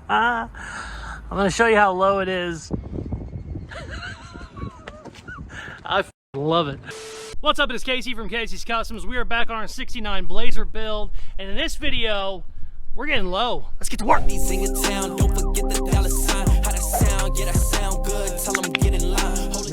I'm gonna show you how low it is. I love it. What's up, it's Casey from Caseyscustoms. We are back on our 69 Blazer build, and in this video, we're getting low. Let's get to work.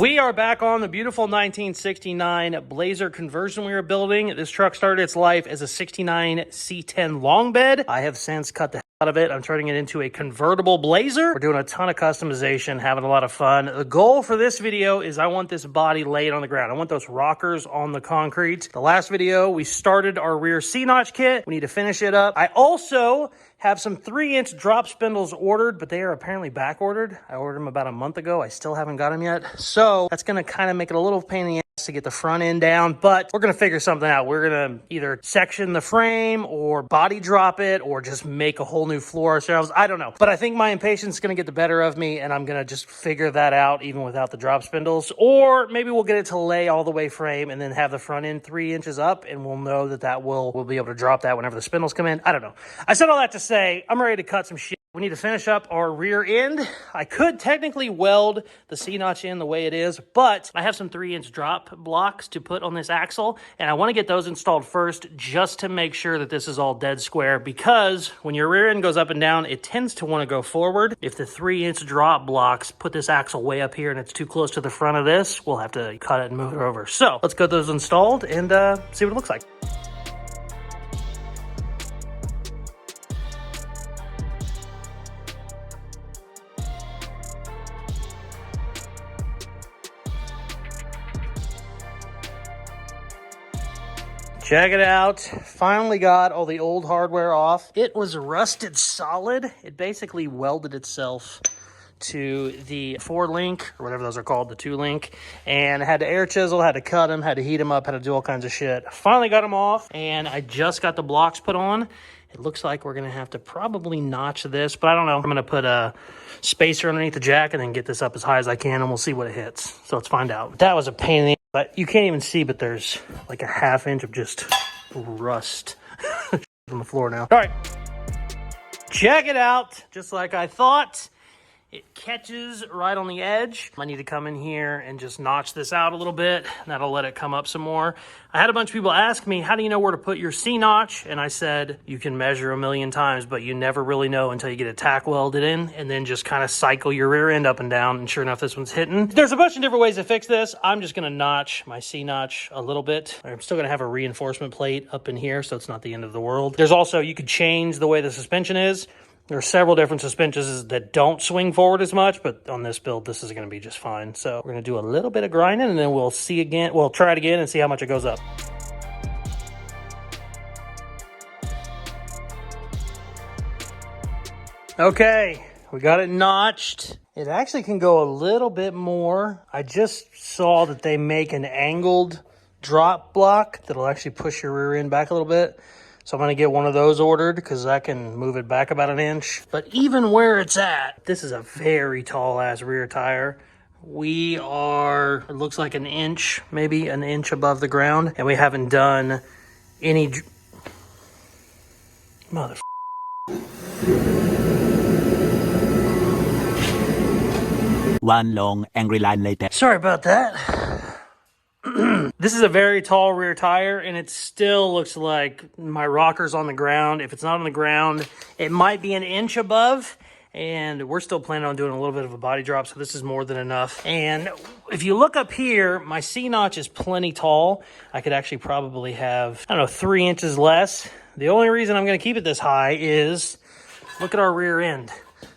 We are back on the beautiful 1969 Blazer conversion we were building. This truck started its life as a 69 C10 long bed. I have since cut the hell out of it. I'm turning it into a convertible Blazer. We're doing a ton of customization, having a lot of fun. The goal for this video is I want this body laid on the ground. I want those rockers on the concrete. The last video, we started our rear C-notch kit. We need to finish it up. I also have some 3-inch drop spindles ordered, but they are apparently back ordered. I ordered them about a month ago. I still haven't got them yet. So that's gonna kind of make it a little pain in the ass to get the front end down, but we're gonna figure something out. We're gonna either section the frame or body drop it or just make a whole new floor ourselves. I don't know, but I think my impatience is gonna get the better of me and I'm gonna just figure that out even without the drop spindles. Or maybe we'll get it to lay all the way frame and then have the front end 3 inches up and we'll know that we'll be able to drop that whenever the spindles come in. I don't know. I said all that to say I'm ready to cut some shit. We need to finish up our rear end. I could technically weld the C-notch in the way it is, but I have some 3-inch drop blocks to put on this axle, and I want to get those installed first just to make sure that this is all dead square, because when your rear end goes up and down, it tends to want to go forward. If the 3-inch drop blocks put this axle way up here and it's too close to the front of this, we'll have to cut it and move it over. So let's get those installed and see what it looks like. Check it out. Finally got all the old hardware off. It was rusted solid. It basically welded itself to the 4-link, or whatever those are called, the 2-link, and I had to air chisel, had to cut them, had to heat them up, had to do all kinds of shit. Finally got them off, and I just got the blocks put on. It looks like we're going to have to probably notch this, but I don't know. I'm going to put a spacer underneath the jack and then get this up as high as I can, and we'll see what it hits. So let's find out. That was a pain in the ass, but you can't even see, but there's like a 1/2 inch of just rust on the floor now. All right, check it out. Just like I thought. It catches right on the edge. I need to come in here and just notch this out a little bit. That'll let it come up some more. I had a bunch of people ask me, how do you know where to put your C-notch? And I said, you can measure a million times, but you never really know until you get it tack welded in and then just kind of cycle your rear end up and down. And sure enough, this one's hitting. There's a bunch of different ways to fix this. I'm just gonna notch my C-notch a little bit. I'm still gonna have a reinforcement plate up in here, so it's not the end of the world. There's also, you could change the way the suspension is. There are several different suspensions that don't swing forward as much, but on this build, this is going to be just fine. So we're going to do a little bit of grinding, and then we'll see again. We'll try it again and see how much it goes up. Okay, we got it notched. It actually can go a little bit more. I just saw that they make an angled drop block that'll actually push your rear end back a little bit. So I'm going to get one of those ordered because I can move it back about 1 inch. But even where it's at, this is a very tall ass rear tire. We are, it looks like 1 inch, maybe 1 inch above the ground. And we haven't done any, mother. One long angry line later. Sorry about that. This is a very tall rear tire, and it still looks like my rocker's on the ground. If it's not on the ground, it might be 1 inch above, and we're still planning on doing a little bit of a body drop, so this is more than enough. And if you look up here, my C-notch is plenty tall. I could actually probably have, I don't know, 3 inches less. The only reason I'm going to keep it this high is, look at our rear end.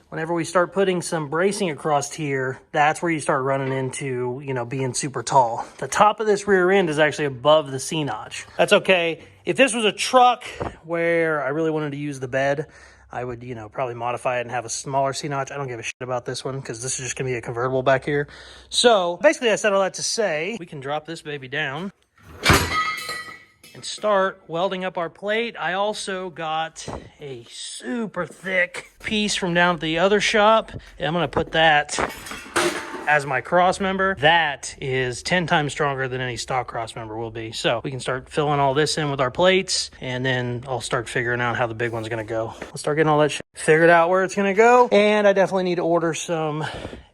Whenever we start putting some bracing across here, that's where you start running into, you know, being super tall. The top of this rear end is actually above the C-notch. That's okay. If this was a truck where I really wanted to use the bed, I would, you know, probably modify it and have a smaller C-notch. I don't give a shit about this one because this is just going to be a convertible back here. So basically I said all that to say we can drop this baby down and start welding up our plate. I also got a super thick piece from down at the other shop, and I'm gonna put that as my cross member. That is 10 times stronger than any stock cross member will be. So we can start filling all this in with our plates, and then I'll start figuring out how the big one's gonna go. Let's start getting all that shit figured out where it's gonna go. And I definitely need to order some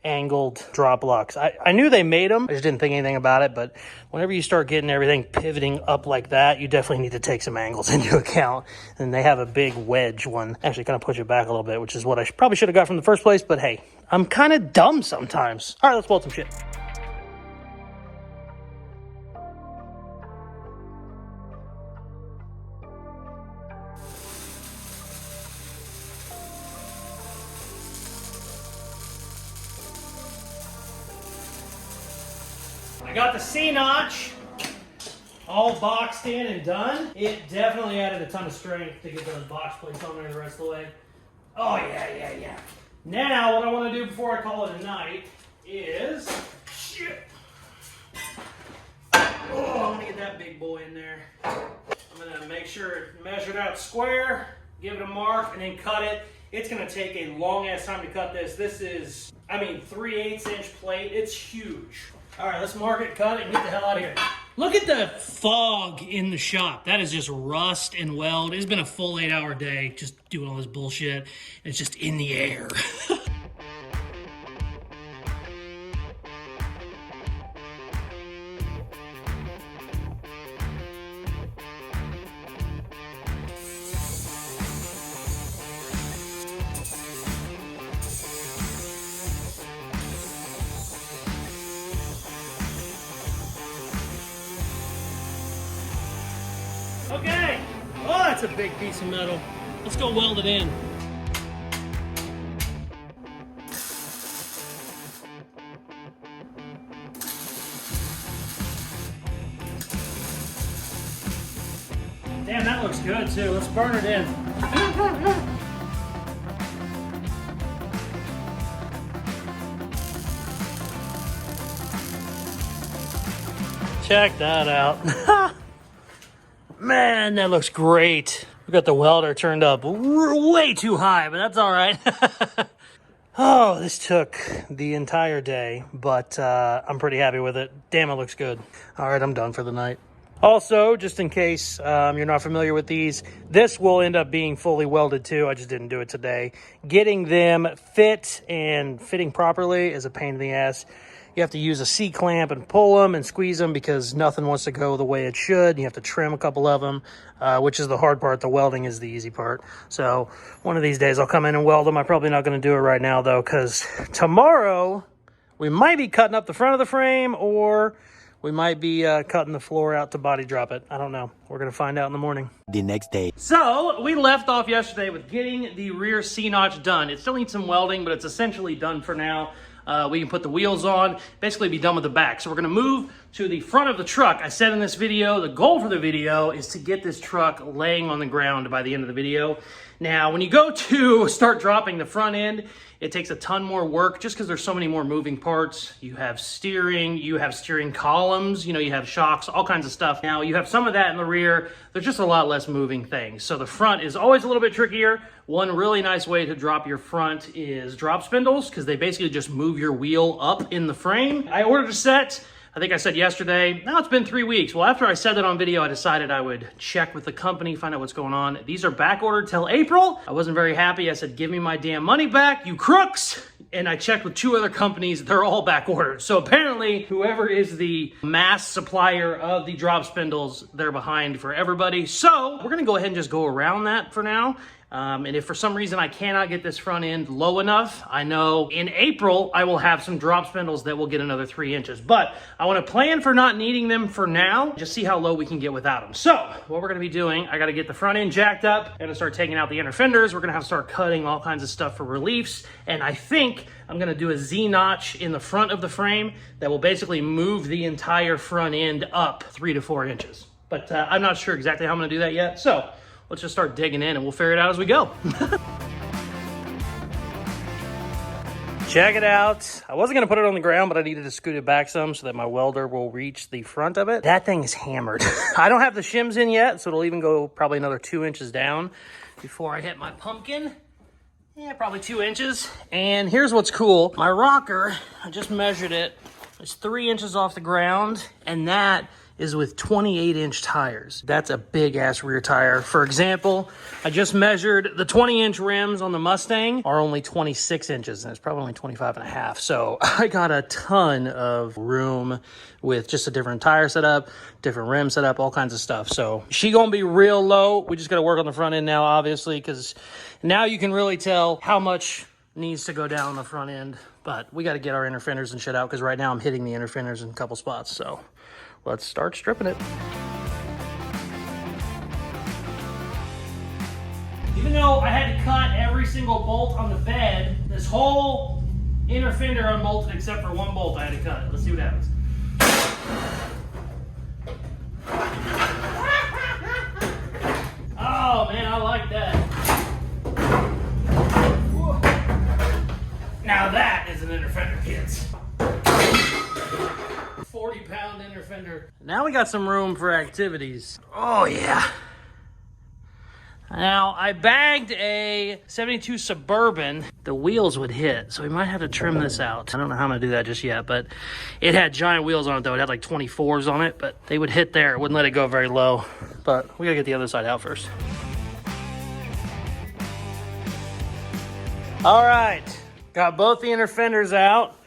angled drop locks. I knew they made them, I just didn't think anything about it, but whenever you start getting everything pivoting up like that, you definitely need to take some angles into account. And they have a big wedge one, actually kind of push it back a little bit, which is what I probably should have got from the first place, but hey, I'm kind of dumb sometimes. All right, let's weld some shit. I got the C-notch all boxed in and done. It definitely added a ton of strength to get those box plates on there the rest of the way. Oh, yeah. Now, what I want to do before I call it a night is... Shit. Oh, I'm going to get that big boy in there. I'm going to make sure it measured out square, give it a mark, and then cut it. It's going to take a long-ass time to cut this. This is, 3/8 inch plate. It's huge. All right, let's mark it, cut it, and get the hell out of here. Look at the fog in the shop. That is just rust and weld. It's been a full 8-hour day just doing all this bullshit. It's just in the air. Okay. Oh, that's a big piece of metal. Let's go weld it in. Damn, that looks good too. Let's burn it in. Check that out. Man, that looks great. We got the welder turned up way too high, but that's all right. Oh, this took the entire day, but I'm pretty happy with it. Damn, it looks good. All right, I'm done for the night. Also, just in case you're not familiar with these, this will end up being fully welded too. I just didn't do it today. Getting them fit and fitting properly is a pain in the ass. You have to use a C-clamp and pull them and squeeze them because nothing wants to go the way it should. You have to trim a couple of them, which is the hard part. The welding is the easy part. So one of these days I'll come in and weld them. I'm probably not going to do it right now though, because tomorrow we might be cutting up the front of the frame, or we might be cutting the floor out to body drop it. I don't know. We're going to find out in the morning. The next day. So we left off yesterday with getting the rear C-notch done. It still needs some welding, but it's essentially done for now. We can put the wheels on, basically be done with the back. So we're going to move to the front of the truck. I said in this video, the goal for the video is to get this truck laying on the ground by the end of the video. Now, when you go to start dropping the front end, it takes a ton more work just because there's so many more moving parts. You have steering columns, you have shocks, all kinds of stuff. Now, you have some of that in the rear. There's just a lot less moving things. So the front is always a little bit trickier. One really nice way to drop your front is drop spindles, because they basically just move your wheel up in the frame. I ordered a set. I think I said yesterday, now it's been 3 weeks. Well, after I said that on video, I decided I would check with the company, find out what's going on. These are back ordered till April. I wasn't very happy. I said, give me my damn money back, you crooks. And I checked with 2 other companies. They're all back ordered. So apparently, whoever is the mass supplier of the drop spindles, they're behind for everybody. So we're gonna go ahead and just go around that for now. And if for some reason I cannot get this front end low enough, I know in April I will have some drop spindles that will get another 3 inches. But I want to plan for not needing them for now, just see how low we can get without them. So what we're going to be doing, I got to get the front end jacked up, got to start taking out the inner fenders. We're going to have to start cutting all kinds of stuff for reliefs. And I think I'm going to do a Z-notch in the front of the frame that will basically move the entire front end up 3 to 4 inches. But I'm not sure exactly how I'm going to do that yet. So let's just start digging in and we'll figure it out as we go. Check it out. I wasn't going to put it on the ground, but I needed to scoot it back some so that my welder will reach the front of it. That thing is hammered. I don't have the shims in yet, so it'll even go probably another 2 inches down before I hit my pumpkin. Yeah, probably 2 inches. And here's what's cool. My rocker, I just measured it. It's 3 inches off the ground, and that is with 28-inch tires. That's a big-ass rear tire. For example, I just measured the 20-inch rims on the Mustang are only 26 inches, and it's probably only 25 and a half. So I got a ton of room with just a different tire setup, different rim setup, all kinds of stuff. So she gonna be real low. We just gotta work on the front end now, obviously, because now you can really tell how much needs to go down on the front end. But we got to get our inner fenders and shit out, because right now I'm hitting the inner fenders in a couple spots. So let's start stripping it. Even though I had to cut every single bolt on the bed, this whole inner fender unbolted except for one bolt I had to cut. Let's see what happens. Oh man, I like that. Now that is an inner fender, kids. 40-pound inner fender. Now we got some room for activities. Oh yeah. Now I bagged a 72 Suburban. The wheels would hit, so we might have to trim this out. I don't know how I'm gonna do that just yet, but it had giant wheels on it though. It had like 24s on it, but they would hit there. It wouldn't let it go very low. But we gotta get the other side out first. All right. Got both the inner fenders out.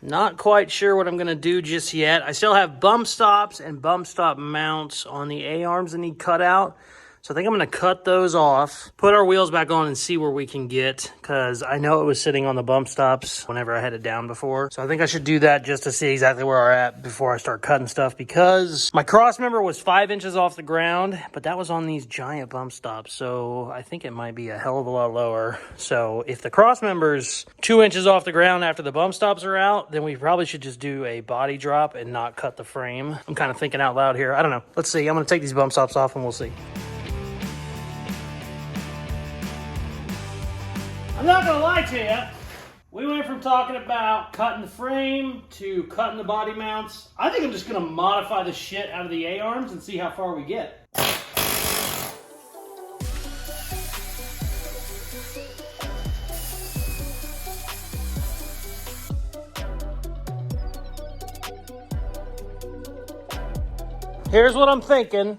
Not quite sure what I'm gonna do just yet. I still have bump stops and bump stop mounts on the A-arms that need cut out. So I think I'm gonna cut those off, put our wheels back on and see where we can get, because I know it was sitting on the bump stops whenever I had it down before. So I think I should do that just to see exactly where we're at before I start cutting stuff, because my cross member was 5 inches off the ground, but that was on these giant bump stops. So I think it might be a hell of a lot lower. So if the cross member's 2 inches off the ground after the bump stops are out, then we probably should just do a body drop and not cut the frame. I'm kind of thinking out loud here. I don't know. Let's see. I'm gonna take these bump stops off and we'll see. I'm not gonna lie to you, we went from talking about cutting the frame to cutting the body mounts. I think I'm just gonna modify the shit out of the A-arms and see how far we get. Here's what I'm thinking.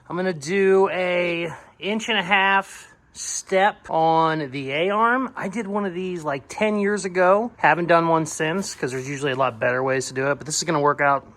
I'm gonna do a 1.5 inch step on the A-arm. I did one of these like 10 years ago. Haven't done one since, because there's usually a lot better ways to do it, but this is gonna work out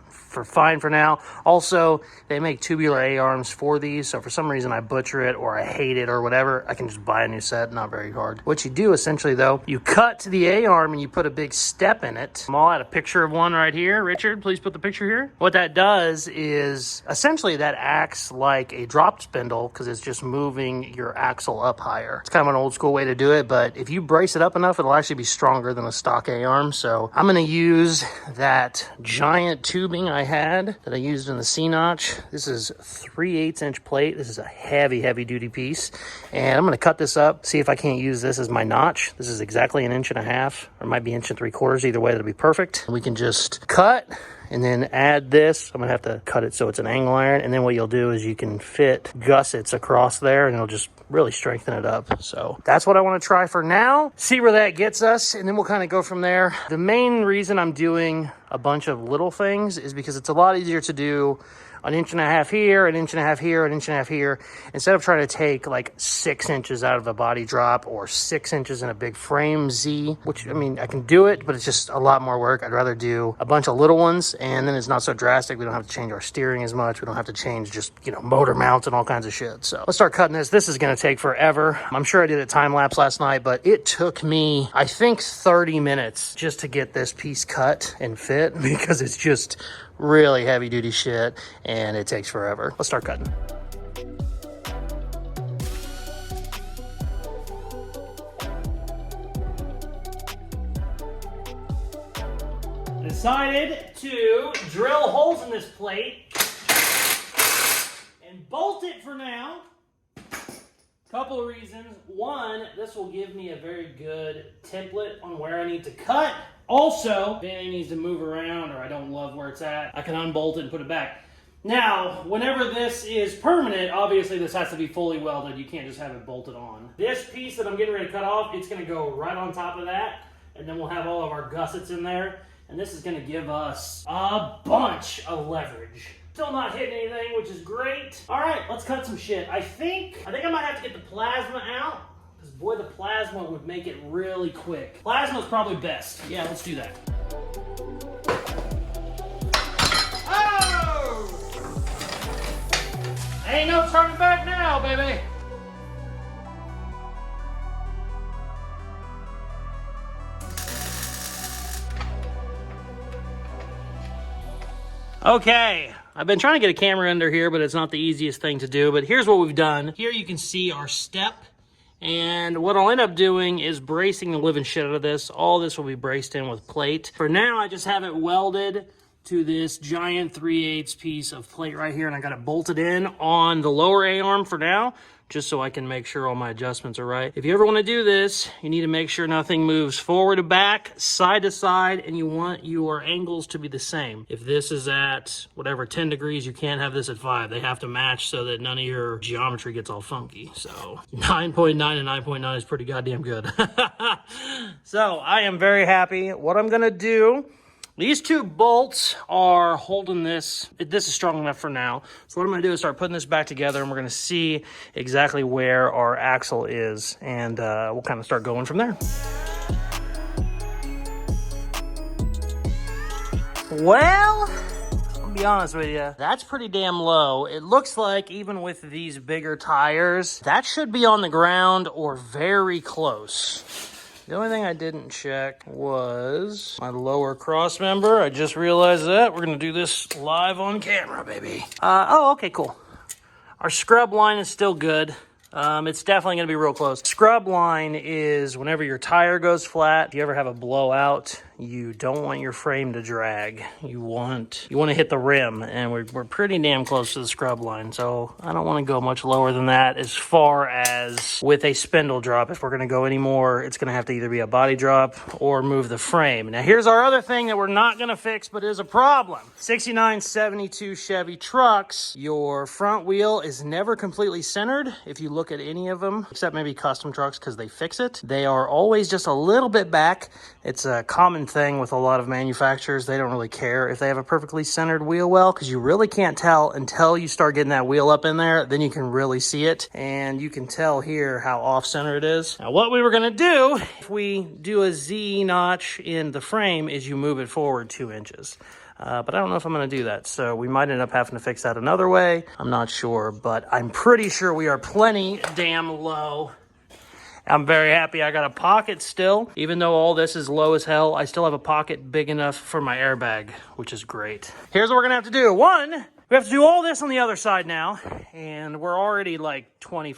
fine for now. Also, they make tubular A-arms for these, so for some reason I butcher it or I hate it or whatever, I can just buy a new set. Not very hard. What you do essentially though, you cut to the A-arm and you put a big step in it. I'll add a picture of one right here. Richard, please put the picture here. What that does is essentially that acts like a drop spindle, because it's just moving your axle up higher. It's kind of an old school way to do it, but if you brace it up enough, it'll actually be stronger than a stock A-arm. So I'm gonna use that giant tubing I had that I used in the C-notch. This is 3/8 inch plate. This is a heavy duty piece, and I'm going to cut this up, see if I can't use this as my notch. This is exactly 1.5 inches, or it might be 1.75 inches. Either way, that'll be perfect. We can just cut and then add this. I'm gonna have to cut it so it's an angle iron, and then what you'll do is you can fit gussets across there and it'll just really strengthen it up. So that's what I want to try for now, see where that gets us, and then we'll kind of go from there. The main reason I'm doing a bunch of little things is because it's a lot easier to do 1.5 inches here, 1.5 inches here, 1.5 inches here, instead of trying to take like 6 inches out of a body drop or 6 inches in a big frame Z, which, I mean, I can do it, but it's just a lot more work. I'd rather do a bunch of little ones, and then it's not so drastic. We don't have to change our steering as much. We don't have to change just, you know, motor mounts and all kinds of shit. So let's start cutting this. This is going to take forever. I'm sure I did a time lapse last night, but it took me, I think, 30 minutes just to get this piece cut and fit, because it's just really heavy duty shit and it takes forever. Let's start cutting. Decided to drill holes in this plate and bolt it for now. Couple of reasons. One, this will give me a very good template on where I need to cut. Also, if anything needs to move around or I don't love where it's at, I can unbolt it and put it back. Now, whenever this is permanent, obviously this has to be fully welded. You can't just have it bolted on. This piece that I'm getting ready to cut off, it's going to go right on top of that. And then we'll have all of our gussets in there. And this is going to give us a bunch of leverage. Still not hitting anything, which is great. All right, let's cut some shit. I think I might have to get the plasma out. Because boy, the plasma would make it really quick. Plasma's probably best. Yeah, let's do that. Oh! Ain't no turning back now, baby. Okay, I've been trying to get a camera under here, but it's not the easiest thing to do. But here's what we've done. Here you can see our step. And what I'll end up doing is bracing the living shit out of this. All this will be braced in with plate. For now, I just have it welded to this giant 3/8 piece of plate right here. And I got it bolted in on the lower A-arm for now, just so I can make sure all my adjustments are right. If you ever want to do this, you need to make sure nothing moves forward to back, side to side, and you want your angles to be the same. If this is at whatever 10 degrees, you can't have this at 5. They have to match so that none of your geometry gets all funky. So 9.9 and 9.9 is pretty goddamn good. So I am very happy. What I'm gonna do, these two bolts are holding this. This is strong enough for now. So what I'm going to do is start putting this back together, and we're going to see exactly where our axle is, and we'll kind of start going from there. Well, I'll be honest with you, that's pretty damn low. It looks like even with these bigger tires, that should be on the ground or very close. The only thing I didn't check was my lower cross member. I just realized that. We're going to do this live on camera, baby. Oh, okay, cool. Our scrub line is still good. It's definitely going to be real close. Scrub line is whenever your tire goes flat, if you ever have a blowout, you don't want your frame to drag. You want to hit the rim, and we're pretty damn close to the scrub line, so I don't want to go much lower than that as far as with a spindle drop. If we're going to go any more, it's going to have to either be a body drop or move the frame. Now, here's our other thing that we're not going to fix, but is a problem. 69, 72 Chevy trucks, your front wheel is never completely centered. If you look at any of them, except maybe custom trucks because they fix it, they are always just a little bit back. It's a common thing with a lot of manufacturers. They don't really care if they have a perfectly centered wheel well, because you really can't tell until you start getting that wheel up in there. Then you can really see it, and you can tell here how off center it is. Now, what we were going to do if we do a Z notch in the frame is you move it forward 2 inches. But I don't know if I'm going to do that, so we might end up having to fix that another way. I'm not sure, but I'm pretty sure we are plenty damn low. I'm very happy I got a pocket still. Even though all this is low as hell, I still have a pocket big enough for my airbag, which is great. Here's what we're gonna have to do. One, we have to do all this on the other side now, and we're already like 20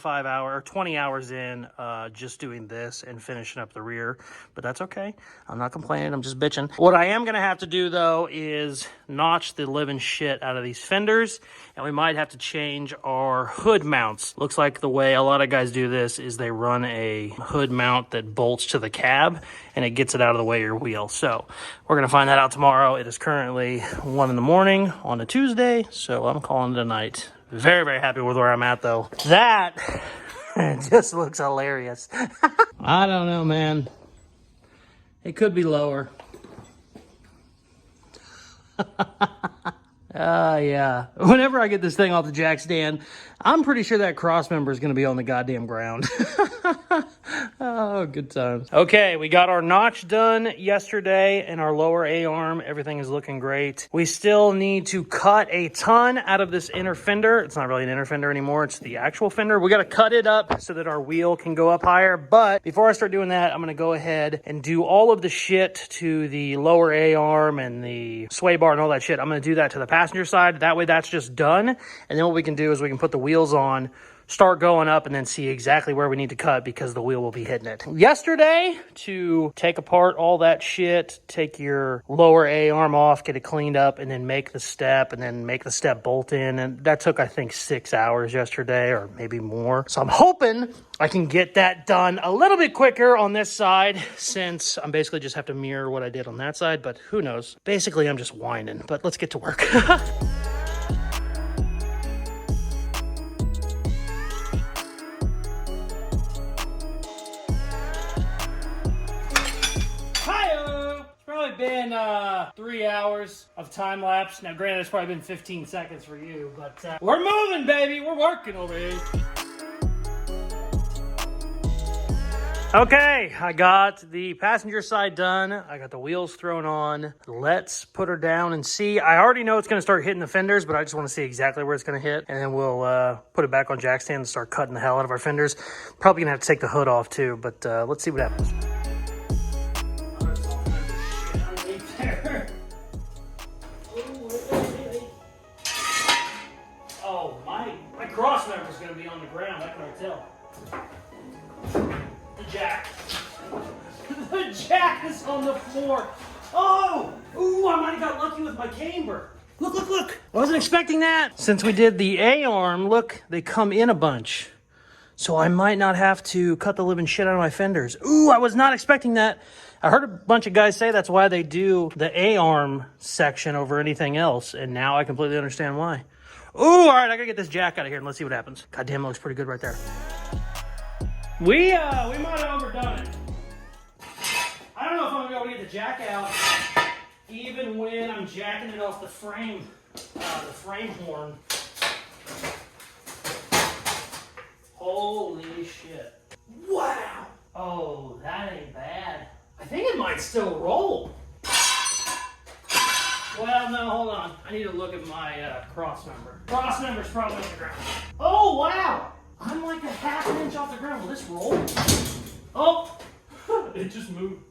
hours in just doing this and finishing up the rear, but that's okay. I'm not complaining, I'm just bitching. What I am gonna have to do though is notch the living shit out of these fenders, and we might have to change our hood mounts. Looks like the way a lot of guys do this is they run a hood mount that bolts to the cab and it gets it out of the way of your wheel. So we're gonna find that out tomorrow. It is currently 1 in the morning on a Tuesday, so I'm calling it a night. Very, very happy with where I'm at though. That just looks hilarious. I don't know, man. It could be lower. Yeah. Whenever I get this thing off the jack stand, I'm pretty sure that cross member is going to be on the goddamn ground. Oh, good times. Okay, we got our notch done yesterday and our lower A-arm. Everything is looking great. We still need to cut a ton out of this inner fender. It's not really an inner fender anymore. It's the actual fender. We got to cut it up so that our wheel can go up higher. But before I start doing that, I'm going to go ahead and do all of the shit to the lower A-arm and the sway bar and all that shit. I'm going to do that to the passenger side. That way that's just done. And then what we can do is we can put the wheels on, start going up, and then see exactly where we need to cut because the wheel will be hitting it. Yesterday, to take apart all that shit, take your lower A-arm off, get it cleaned up, and then make the step, and then make the step bolt in. And that took, I think, 6 hours yesterday, or maybe more. So I'm hoping I can get that done a little bit quicker on this side, since I'm basically just have to mirror what I did on that side, but who knows? Basically, I'm just whining, but let's get to work. been 3 hours of time lapse. Now, granted, it's probably been 15 seconds for you, but we're moving, baby. We're working over here. Okay, I got the passenger side done. I got the wheels thrown on. Let's put her down and see. I already know it's going to start hitting the fenders, but I just want to see exactly where it's going to hit. And then we'll put it back on jack stand and start cutting the hell out of our fenders. Probably going to have to take the hood off too, but let's see what happens. Oh, my cross member is going to be on the ground. I can already tell. Jack. The jack is on the floor. Oh! Ooh, I might have got lucky with my camber. Look, look, look. I wasn't expecting that. Since we did the A-arm, look, they come in a bunch. So I might not have to cut the living shit out of my fenders. Ooh, I was not expecting that. I heard a bunch of guys say that's why they do the A-arm section over anything else. And now I completely understand why. Ooh, all right, I gotta get this jack out of here and let's see what happens. God damn, it looks pretty good right there. We might have overdone it. I don't know if I'm gonna be able to get the jack out even when I'm jacking it off the frame horn. Holy shit. Wow. Oh, that ain't bad. I think it might still roll. Well, no, hold on. I need to look at my cross member. Cross member's probably on the ground. Oh, wow. I'm like a half an inch off the ground. Will this roll? Oh, it just moved.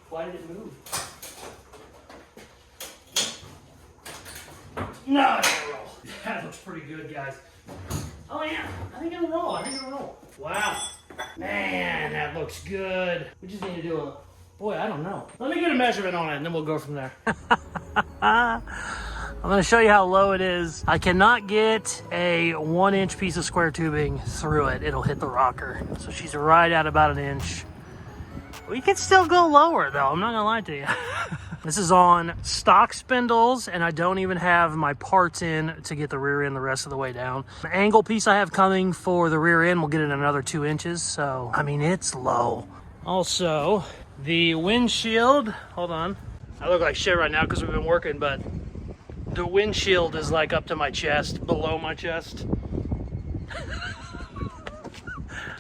Why did it move? No, it didn't roll. That looks pretty good, guys. Oh yeah, I think it'll roll. I think it'll roll. Wow. Man, that looks good. We just need to do a, boy, I don't know. Let me get a measurement on it and then we'll go from there. I'm going to show you how low it is. I cannot get a 1-inch piece of square tubing through it. It'll hit the rocker. So she's right at about 1 inch. We can still go lower though. I'm not going to lie to you. This is on stock spindles and I don't even have my parts in to get the rear end the rest of the way down. The angle piece I have coming for the rear end will get it another 2 inches. So, I mean, it's low. Also, the windshield, hold on. I look like shit right now because we've been working, but the windshield is like up to my chest, below my chest.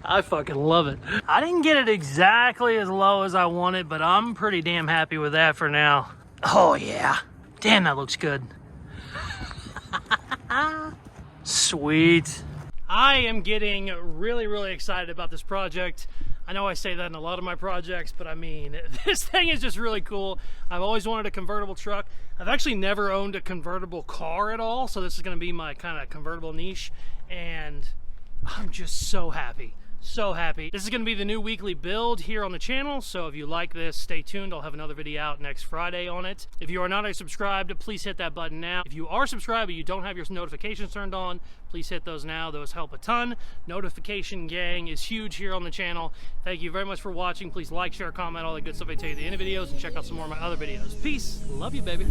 I fucking love it. I didn't get it exactly as low as I wanted, but I'm pretty damn happy with that for now. Oh yeah. Damn, that looks good. Sweet. I am getting really, really excited about this project. I know I say that in a lot of my projects, but I mean, this thing is just really cool. I've always wanted a convertible truck. I've actually never owned a convertible car at all, so this is gonna be my kind of convertible niche, and I'm just so happy. So happy. This is going to be the new weekly build here on the channel, so if you like this, stay tuned. I'll have another video out next Friday on it. If you are not subscribed, please hit that button now. If you are subscribed but you don't have your notifications turned on, please hit those now. Those help a ton. Notification gang is huge here on the channel. Thank you very much for watching. Please like, share, comment, all the good stuff I tell you at the end of videos, and check out some more of my other videos. Peace. Love you, baby.